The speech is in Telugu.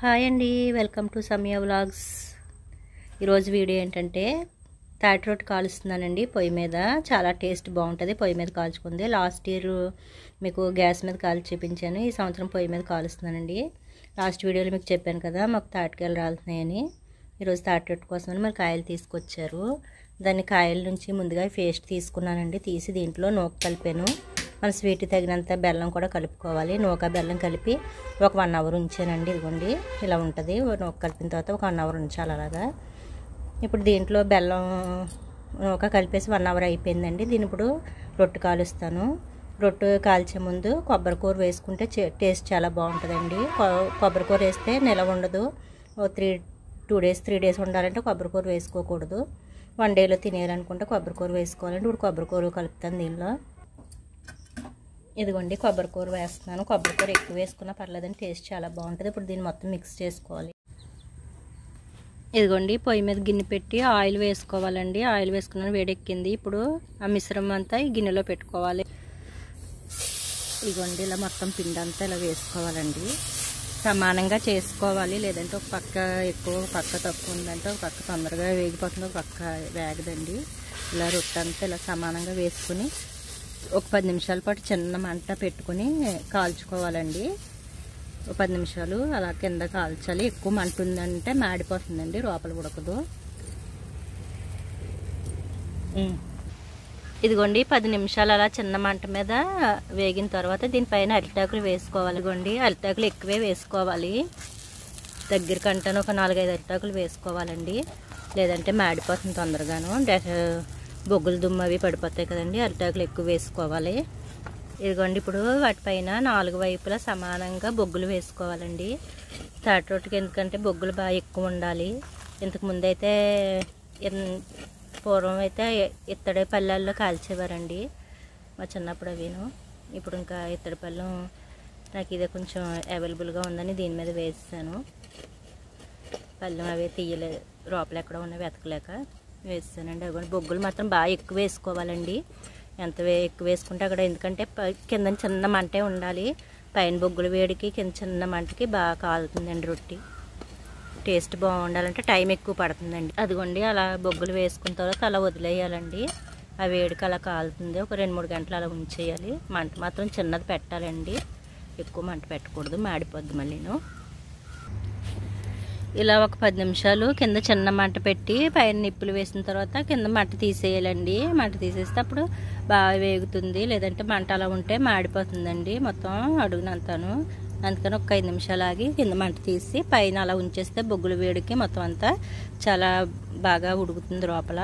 హాయ్ అండి, వెల్కమ్ టు సమయ వ్లాగ్స్. ఈరోజు వీడియో ఏంటంటే తాటి రొట్టె కాలుస్తున్నానండి పొయ్యి మీద. చాలా టేస్ట్ బాగుంటుంది పొయ్యి మీద కాల్చుకుంది. లాస్ట్ ఇయర్ మీకు గ్యాస్ మీద కాల్చి చూపించాను, ఈ సంవత్సరం పొయ్యి మీద కాలుస్తున్నానండి. లాస్ట్ వీడియోలో మీకు చెప్పాను కదా మాకు తాటికాయలు రాలుతున్నాయని. ఈరోజు తాటి రొట్టె కోసమని మరి కాయలు తీసుకొచ్చారు. దాన్ని కాయల నుంచి ముందుగా పేస్ట్ తీసుకున్నానండి. తీసి దీంట్లో నూక కలిపాను. మన స్వీట్ తగినంత బెల్లం కూడా కలుపుకోవాలి. నూక బెల్లం కలిపి ఒక 1 అవర్ ఉంచానండి. ఇదిగోండి ఇలా ఉంటుంది. నూక కలిపిన తర్వాత ఒక 1 అవర్ ఉంచాలి అలాగా. ఇప్పుడు దీంట్లో బెల్లం నూక కలిపేసి 1 అవర్ అయిపోయిందండి. దీని ఇప్పుడు రొట్టె కాలుస్తాను. రొట్టె కాల్చే ముందు కొబ్బరికూర వేసుకుంటే టేస్ట్ చాలా బాగుంటుందండి. కొబ్బరికూర వేస్తే నిలవ ఉండదు. 3 డేస్ ఉండాలంటే కొబ్బరికూర వేసుకోకూడదు. 1 డేలో తినేయాలనుకుంటే కొబ్బరికూర వేసుకోవాలండి. ఇప్పుడు కొబ్బరికూర కలుపుతాను దీనిలో. ఇదిగోండి కొబ్బరికూర వేస్తున్నాను. కొబ్బరికూర ఎక్కువ వేసుకున్నా పర్లేదండి, టేస్ట్ చాలా బాగుంటుంది. ఇప్పుడు దీన్ని మొత్తం మిక్స్ చేసుకోవాలి. ఇదిగోండి పొయ్యి మీద గిన్నె పెట్టి ఆయిల్ వేసుకోవాలండి. ఆయిల్ వేసుకున్నాను, వేడెక్కింది. ఇప్పుడు ఆ మిశ్రమం అంతా ఈ గిన్నెలో పెట్టుకోవాలి. ఇదిగోండి ఇలా మొత్తం పిండి అంతా ఇలా వేసుకోవాలండి. సమానంగా చేసుకోవాలి, లేదంటే ఒక పక్క ఎక్కువ ఒక పక్క తక్కువ ఉందంటే ఒక పక్క తొందరగా వేగిపోతుంది, ఒక పక్క వేగదండి. ఇలా రొట్టె అంతా ఇలా సమానంగా వేసుకుని ఒక 10 నిమిషాల పాటు చిన్న మంట పెట్టుకుని కాల్చుకోవాలండి. ఒక 10 నిమిషాలు అలా కింద కాల్చాలి. ఎక్కువ మంట ఉందంటే మాడిపోతుందండి, లోపల ఉడకదు. ఇదిగోండి 10 నిమిషాలు అలా చిన్న మంట మీద వేగిన తర్వాత దీనిపైన అరిటాకులు వేసుకోవాలి. ఇదిగోండి అరిటాకులు ఎక్కువే వేసుకోవాలి. దగ్గరకంటాను ఒక 4-5 అరిటాకులు వేసుకోవాలండి, లేదంటే మాడిపోతుంది తొందరగాను. బొగ్గులు దుమ్ము అవి పడిపోతాయి కదండి. అరిటాకులు ఎక్కువ వేసుకోవాలి. ఇదిగోండి ఇప్పుడు వాటిపైన 4 వైపులా సమానంగా బొగ్గులు వేసుకోవాలండి. తాటి రొట్టెకి ఎందుకంటే బొగ్గులు బాగా ఎక్కువ ఉండాలి. ఇంతకుముందు అయితే పూర్వం అయితే ఇత్తడి పళ్ళల్లో కాల్చేవారండి మా చిన్నప్పుడు అవిను. ఇప్పుడు ఇంకా ఇత్తడి పళ్ళం నాకు ఇదే కొంచెం అవైలబుల్గా ఉందని దీని మీద వేసాను. పళ్ళం అవి తీయలేదు, లోపల ఎక్కడ ఉన్న వెతకలేక వేస్తానండి. అవి బొగ్గులు మాత్రం బాగా ఎక్కువ వేసుకోవాలండి. ఎంత ఎక్కువ వేసుకుంటే అక్కడ, ఎందుకంటే కింద చిన్న మంటే ఉండాలి. పైన బొగ్గుల వేడికి కింద చిన్న మంటకి బాగా కాలుతుందండి రొట్టి. టేస్ట్ బాగుండాలంటే టైం ఎక్కువ పడుతుందండి. అదిగోండి అలా బొగ్గులు వేసుకున్న తర్వాత అలా వదిలేయాలండి. ఆ వేడికి అలా కాలుతుంది. ఒక 2-3 గంటలు అలా ఉంచేయాలి. మంట మాత్రం చిన్నది పెట్టాలండి, ఎక్కువ మంట పెట్టకూడదు, మాడిపోద్ది మళ్ళీను. ఇలా ఒక 10 నిమిషాలు కింద చిన్న మంట పెట్టి పైన నిప్పులు వేసిన తర్వాత కింద మంట తీసేయాలండి. మంట తీసేస్తే అప్పుడు బాగా వేగుతుంది, లేదంటే మంట అలా ఉంటే మాడిపోతుందండి మొత్తం అడుగునంతాను. అందుకని ఒక 5 నిమిషాలు ఆగి కింద మంట తీసి పైన అలా ఉంచేస్తే బొగ్గుల వేడికి మొత్తం అంతా చాలా బాగా ఉడుకుతుంది లోపల.